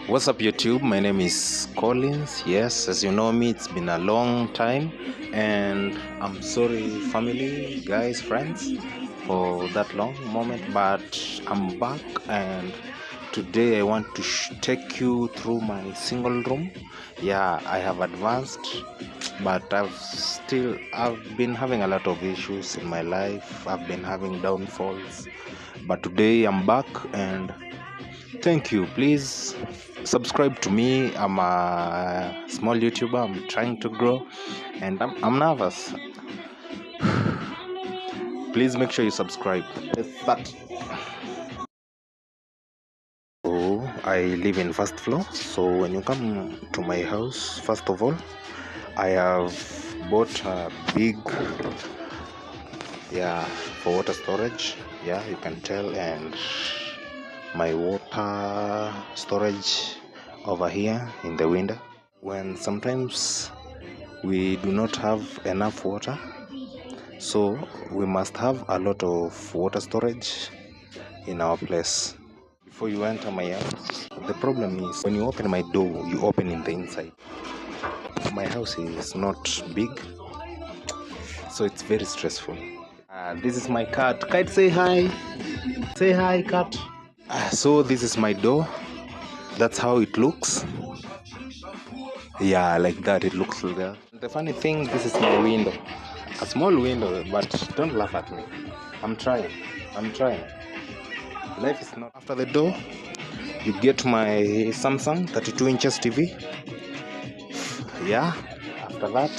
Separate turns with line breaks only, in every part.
What's up YouTube? My name is Collins. Yes, as you know me, it's been a long time, and I'm sorry family, guys, friends, for that long moment, but I'm back, and today I want to take you through my single room. Yeah, I have advanced, but I've been having a lot of issues in my life. I've been having downfalls, but today I'm back, and thank you. Please subscribe to me. I'm a small YouTuber. I'm trying to grow, and I'm nervous. Please make sure you subscribe. Let's start. So I live in first floor. So when you come to my house, first of all, I have bought a big, for water storage. Yeah, you can tell, and my water storage over here in the window. When sometimes we do not have enough water, so we must have a lot of water storage in our place. Before you enter my house, the problem is when you open my door, you open in the inside. My house is not big, so it's very stressful. This is my cat. Cat, say hi. Say hi, cat. So this is my door. That's how it looks. Yeah, like that it looks like that. The funny thing, this is my window. A small window, but don't laugh at me. I'm trying. Life is not. After the door, you get my Samsung 32 inches TV. Yeah. After that,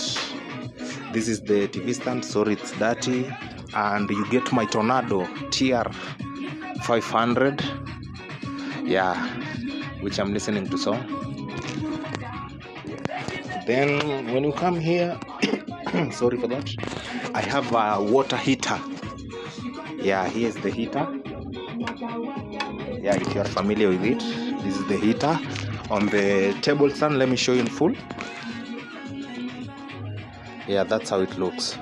this is the TV stand. Sorry, it's dirty. And you get my Tornado TR 500. Yeah, which I'm listening to song. Then when you come here, sorry for that, I have a water heater. Yeah, here's the heater. Yeah, if you are familiar with it, this is the heater on the table stand. Let me show you in full. Yeah, that's how it looks.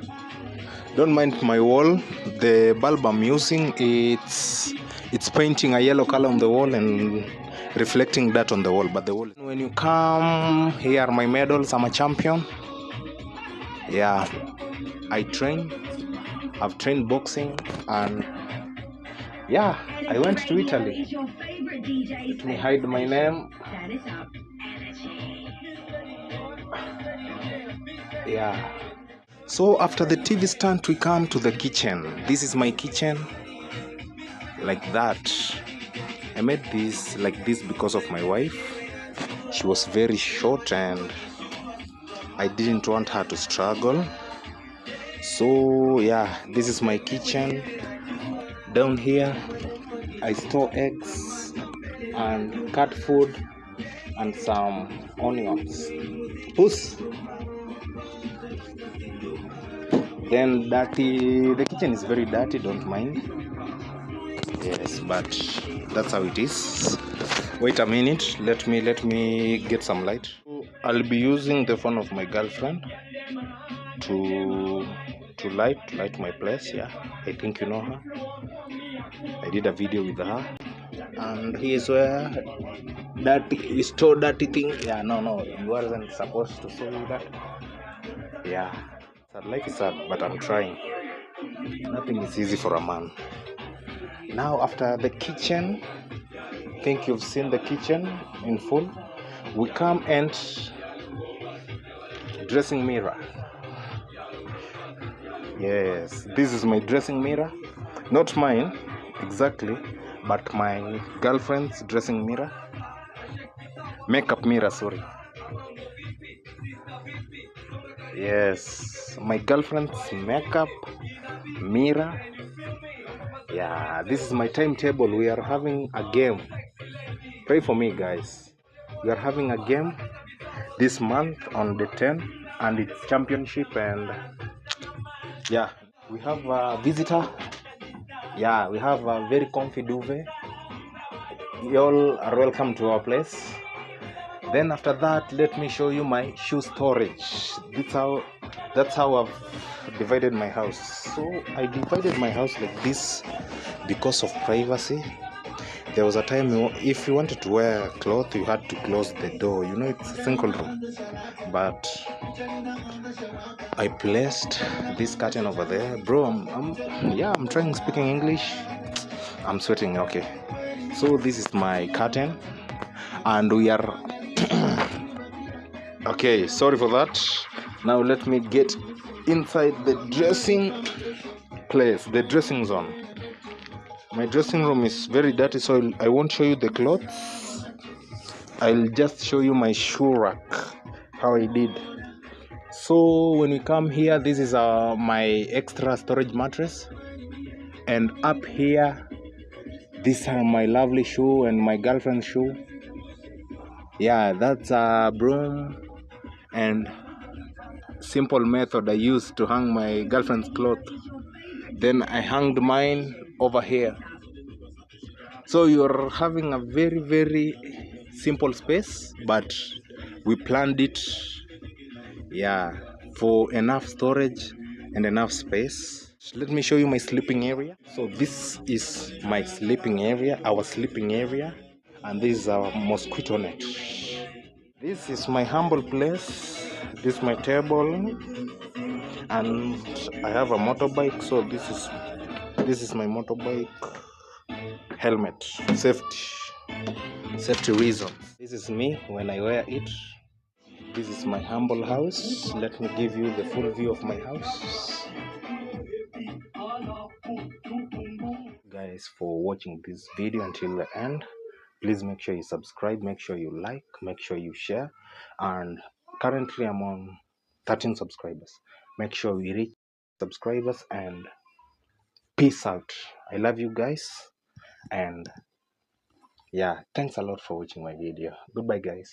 Don't mind my wall. The bulb I'm using, it's painting a yellow color on the wall and reflecting that on the wall. But the wall, when you come, here are my medals. I'm a champion. Yeah, I've trained boxing, and yeah, I went to Italy. Let me hide my name. Yeah. So after the TV stand, we come to the kitchen. This is my kitchen. Like that. I made this like this because of my wife. She was very short and I didn't want her to struggle. So yeah, this is my kitchen. Down here I store eggs and cat food and some onions. Puss. Then the kitchen is very dirty, don't mind. Yes, but that's how it is. Wait a minute, let me get some light. I'll be using the phone of my girlfriend to light my place. Yeah, I think you know her. I did a video with her, and here's where we store dirty thing. Yeah, no, you wasn't supposed to say that. Yeah, sad, life is sad, but I'm trying. Nothing is easy for a man. Now after the kitchen, I think you've seen the kitchen in full. We come and dressing mirror. Yes, this is my dressing mirror. Not mine exactly, but my girlfriend's dressing mirror. Makeup mirror, sorry. Yes, my girlfriend's makeup mirror. Yeah, this is my timetable. We are having a game. Pray for me, guys. We are having a game this month on the 10th, and it's championship, and yeah, we have a visitor. Yeah, we have a very comfy duvet. You all are welcome to our place. Then after that, let me show you my shoe storage. That's how I've divided my house. So I divided my house like this because of privacy. There was a time if you wanted to wear cloth, you had to close the door. You know, it's a single room. But I placed this curtain over there. Bro, I'm trying speaking English. I'm sweating. Okay. So this is my curtain. And we are... Okay, sorry for that. Now let me get inside the dressing place, the dressing zone. My dressing room is very dirty, so I won't show you the clothes. I'll just show you my shoe rack, how I did. So when we come here, this is my extra storage mattress, and up here, these are my lovely shoe and my girlfriend's shoe. Yeah, that's a broom and simple method I used to hang my girlfriend's clothes. Then I hanged mine over here. So you're having a very, very simple space, but we planned it, yeah, for enough storage and enough space. Let me show you my sleeping area. So this is my sleeping area, our sleeping area, and this is our mosquito net. This is my humble place. This is my table, and I have a motorbike. So this is my motorbike helmet, safety reasons. This is me when I wear it. This is my humble house. Let me give you the full view of my house. Guys, for watching this video until the end, please make sure you subscribe, make sure you like, make sure you share. And currently I'm on 13 subscribers. Make sure we reach subscribers, and peace out. I love you guys, and yeah, thanks a lot for watching my video. Goodbye, guys.